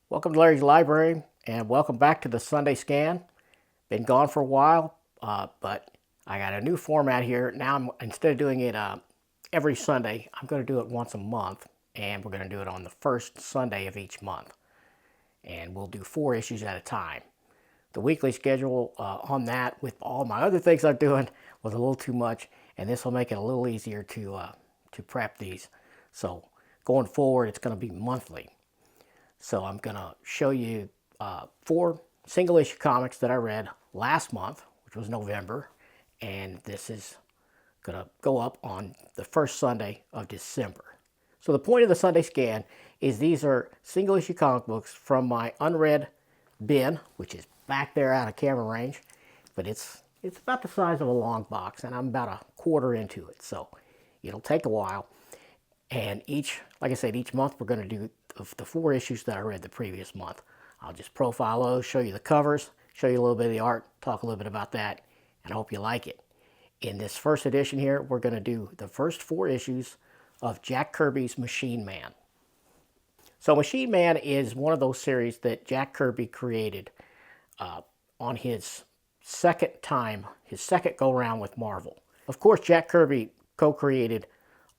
Welcome to Larry's Library, and welcome back to the Sunday Scan. Been gone for a while, but I got a new format here. Now, instead of doing it every Sunday, I'm going to do it once a month, and we're going to do it on the first Sunday of each month. And we'll do 4 issues at a time. The weekly schedule on that, with all my other things I'm doing, was a little too much, and this will make it a little easier to prep these. So going forward, it's going to be monthly. So I'm going to show you 4 single issue comics that I read last month, which was November, and this is going to go up on the first Sunday of December. So the point of the Sunday Scan is these are single issue comic books from my unread bin, which is back there out of camera range, but it's about the size of a long box, and I'm about a quarter into it, so it'll take a while. And like I said, each month we're going to do the 4 issues that I read the previous month. I'll just profile those, show you the covers, show you a little bit of the art, talk a little bit about that, and I hope you like it. In this first edition here, we're going to do the first 4 issues of Jack Kirby's Machine Man. So Machine Man is one of those series that Jack Kirby created on his second go-round with Marvel. Of course, Jack Kirby co-created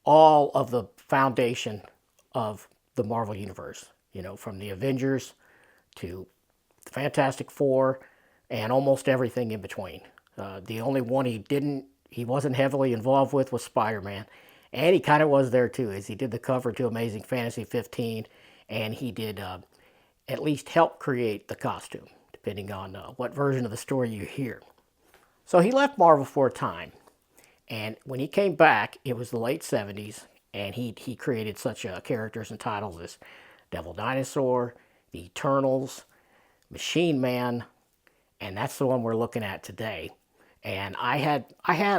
all of the foundation of the Marvel Universe, from the Avengers to the Fantastic Four and almost everything in between. The only one he wasn't heavily involved with was Spider-Man, and he kind of was there too, as he did the cover to Amazing Fantasy 15, and he did at least help create the costume, depending on what version of the story you hear. So he left Marvel for a time, and when he came back, it was the late 70s, and he created such characters and titles as Devil Dinosaur, the Eternals, Machine Man, and that's the one we're looking at today. And I had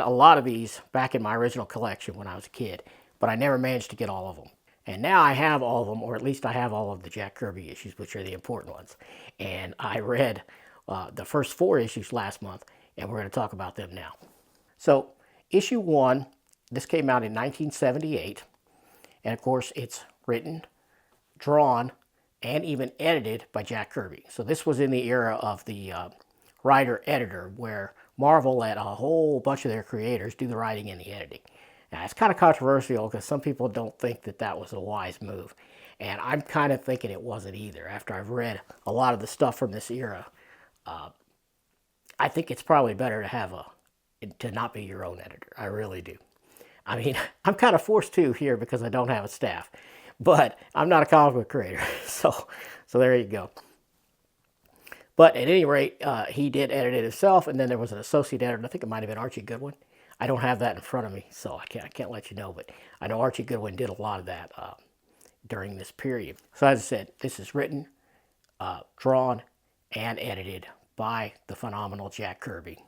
a lot of these back in my original collection when I was a kid, but I never managed to get all of them. And now I have all of them, or at least I have all of the Jack Kirby issues, which are the important ones. And I read the first 4 issues last month, and we're going to talk about them now. So issue 1, this came out in 1978, and of course it's written, drawn, and even edited by Jack Kirby. So this was in the era of the writer-editor, where Marvel let a whole bunch of their creators do the writing and the editing. Now, it's kind of controversial because some people don't think that that was a wise move. And I'm kind of thinking it wasn't either. After I've read a lot of the stuff from this era, I think it's probably better to not be your own editor. I really do. I mean, I'm kind of forced to here because I don't have a staff. But I'm not a comic book creator. So there you go. But at any rate, he did edit it himself, and then there was an associate editor. I think it might have been Archie Goodwin. I don't have that in front of me, so I can't let you know. But I know Archie Goodwin did a lot of that during this period. So as I said, this is written, drawn, and edited by the phenomenal Jack Kirby.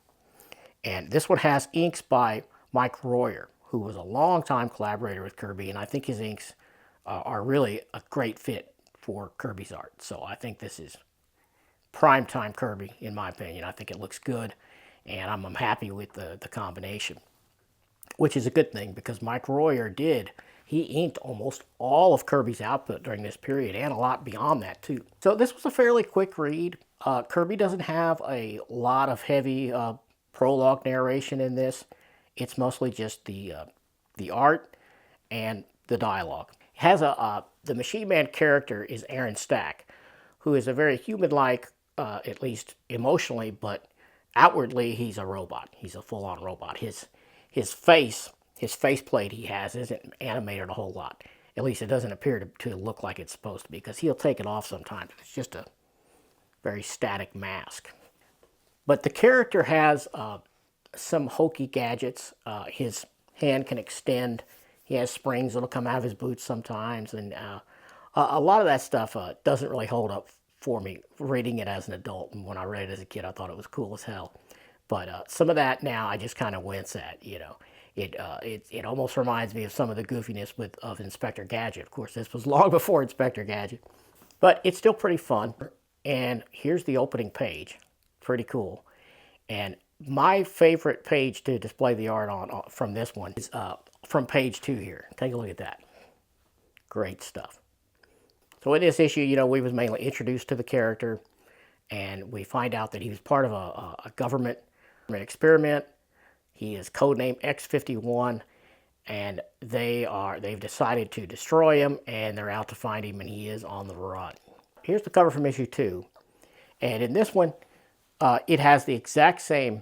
And this one has inks by Mike Royer, who was a longtime collaborator with Kirby, and I think his inks are really a great fit for Kirby's art. So I think this is primetime Kirby, in my opinion. I think it looks good, and I'm happy with the combination, which is a good thing because Mike Royer he inked almost all of Kirby's output during this period and a lot beyond that too. So this was a fairly quick read. Kirby doesn't have a lot of heavy prologue narration in this. It's mostly just the art and the dialogue. It has the Machine Man character is Aaron Stack, who is a very human-like, at least emotionally, but outwardly he's a robot. He's a full-on robot. His faceplate he has isn't animated a whole lot. At least it doesn't appear to look like it's supposed to be, because he'll take it off sometimes. It's just a very static mask. But the character has some hokey gadgets. His hand can extend. He has springs that'll come out of his boots sometimes, and a lot of that stuff doesn't really hold up for me reading it as an adult. And when I read it as a kid, I thought it was cool as hell. But some of that now I just kind of wince at. It almost reminds me of some of the goofiness of Inspector Gadget. Of course, this was long before Inspector Gadget, but it's still pretty fun. And here's the opening page. Pretty cool. And my favorite page to display the art on from this one is from page 2 here. Take a look at that. Great stuff. So in this issue, you know, we was mainly introduced to the character, and we find out that he was part of a government experiment. He is codenamed X-51, and they've decided to destroy him, and they're out to find him, and he is on the run. Here's the cover from issue 2, and in this one, it has the exact same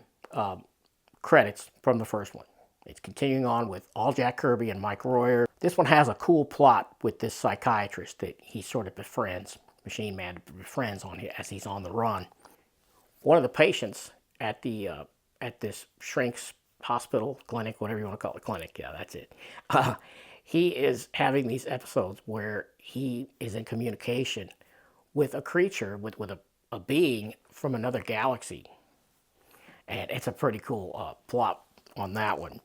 credits from the first one. It's continuing on with all Jack Kirby and Mike Royer. This one has a cool plot with this psychiatrist that he sort of befriends, Machine Man befriends as he's on the run. One of the patients at this shrink's hospital, clinic, whatever you want to call it, clinic, yeah, that's it. He is having these episodes where he is in communication with a creature, with a being from another galaxy. And it's a pretty cool plot on that one.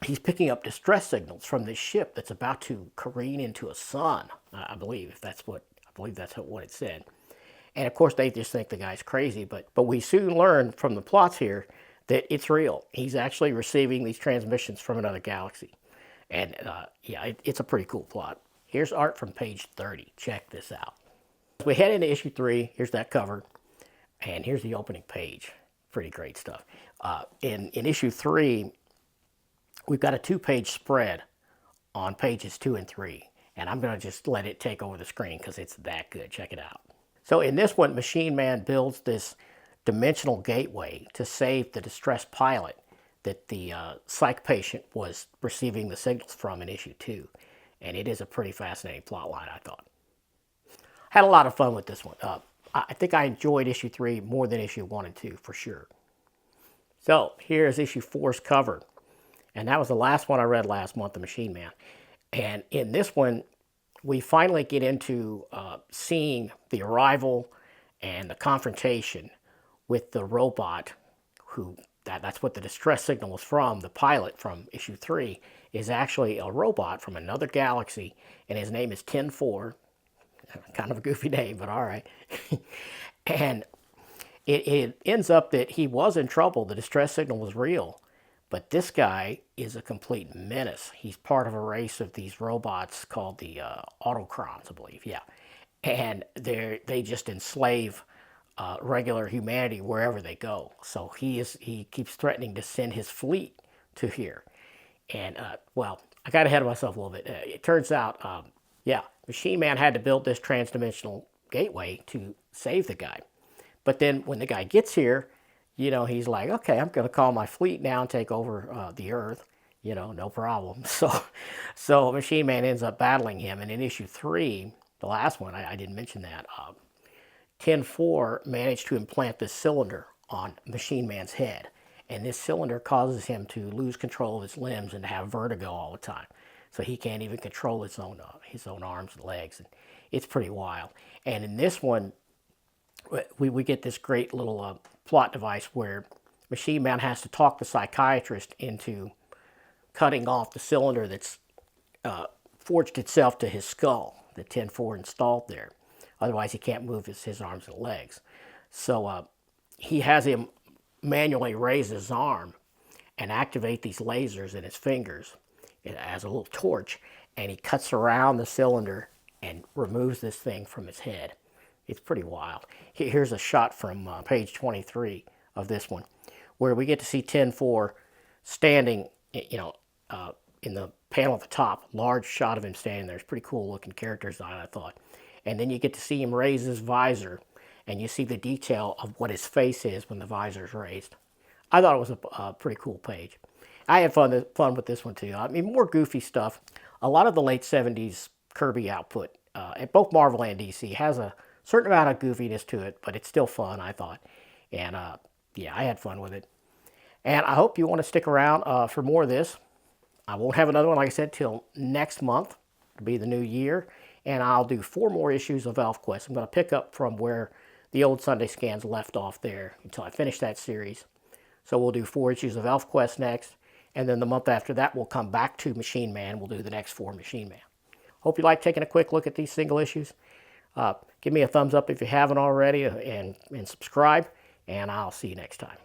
He's picking up distress signals from this ship that's about to careen into a sun, I believe that's what it said. And of course, they just think the guy's crazy, but we soon learn from the plots here that it's real. He's actually receiving these transmissions from another galaxy. And yeah, it's a pretty cool plot. Here's art from page 30. Check this out. As we head into issue 3, here's that cover, and here's the opening page. Pretty great stuff. In issue 3, we've got a 2-page spread on pages 2 and 3, and I'm going to just let it take over the screen because it's that good. Check it out. So in this one, Machine Man builds this dimensional gateway to save the distressed pilot that the psych patient was receiving the signals from in issue 2, and it is a pretty fascinating plot line, I thought. Had a lot of fun with this one. I think I enjoyed issue 3 more than issue 1 and 2 for sure. So here's issue 4's cover. And that was the last one I read last month, The Machine Man. And in this one, we finally get into seeing the arrival and the confrontation with the robot who, that's what the distress signal was from. The pilot from issue 3 is actually a robot from another galaxy, and his name is 10-4. Kind of a goofy name, but all right. And it ends up that he was in trouble. The distress signal was real. But this guy is a complete menace. He's part of a race of these robots called the Autocrons, I believe. Yeah. And they just enslave regular humanity wherever they go. So he keeps threatening to send his fleet to here. And, well, I got ahead of myself a little bit. It turns out, yeah, Machine Man had to build this transdimensional gateway to save the guy. But then when the guy gets here, you know, he's like, okay, I'm going to call my fleet now and take over the Earth. You know, no problem. So Machine Man ends up battling him. And in issue 3, the last one, I didn't mention that, 10-4 managed to implant this cylinder on Machine Man's head. And this cylinder causes him to lose control of his limbs and to have vertigo all the time. So he can't even control his own arms and legs. And it's pretty wild. And in this one, we get this great little plot device where Machine Man has to talk the psychiatrist into cutting off the cylinder that's forged itself to his skull, the 10-4 installed there. Otherwise, he can't move his arms and legs. So he has him manually raise his arm and activate these lasers in his fingers as a little torch, and he cuts around the cylinder and removes this thing from his head. It's pretty wild. Here's a shot from page 23 of this one, where we get to see 10-4 standing, you know, in the panel at the top. Large shot of him standing there. It's pretty cool looking character design, I thought. And then you get to see him raise his visor, and you see the detail of what his face is when the visor is raised. I thought it was a pretty cool page. I had fun with this one too. I mean, more goofy stuff. A lot of the late 70s Kirby output, at both Marvel and DC, has a certain amount of goofiness to it, but it's still fun, I thought. And yeah, I had fun with it. And I hope you want to stick around for more of this. I won't have another one, like I said, till next month. It'll be the new year. And I'll do 4 more issues of ElfQuest. I'm going to pick up from where the old Sunday Scans left off there until I finish that series. So we'll do 4 issues of ElfQuest next. And then the month after that, we'll come back to Machine Man. We'll do the next 4 Machine Man. Hope you like taking a quick look at these single issues. Give me a thumbs up if you haven't already, and subscribe. And I'll see you next time.